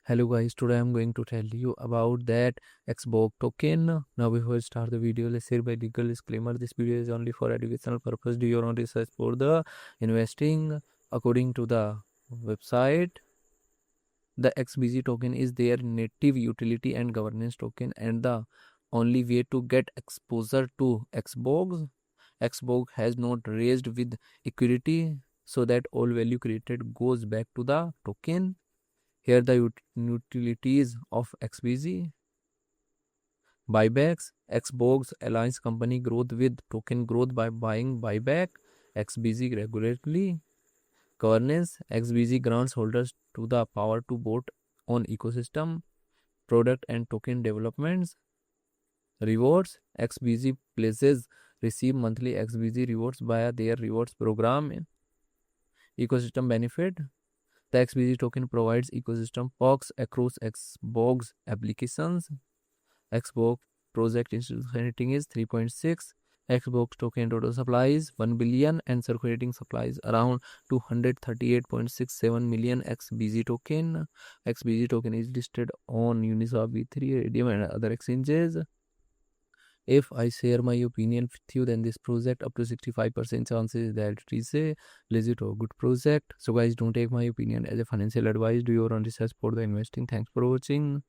Hello guys, today I'm going to tell you about that XBorg token. Now before we start the video, let's say by legal disclaimer, this video is only for educational purpose. Do your own research for the investing. According to the website, the XBG token is their native utility and governance token, and the only way to get exposure to XBorg. XBorg has not raised with equity, so that all value created goes back to the token. Here the utilities of XBG. Buybacks. XBorg's alliance company growth with token growth by buying buyback XBG regularly. Governance. XBG grants holders to the power to vote on ecosystem, product and token developments. Rewards. XBG places receive monthly XBG rewards via their rewards program. Ecosystem benefit. The XBG token provides ecosystem perks across XBorg's applications. XBorg project institutional rating is 3.6. XBorg token total supplies 1 billion and circulating supplies around 238.67 million XBG token. XBG token is listed on Uniswap, V3, Radium and other exchanges. If I share my opinion with you, then this project up to 65% chances that it is a legit or good project. So guys, don't take my opinion as a financial advice. Do your own research for the investing. Thanks for watching.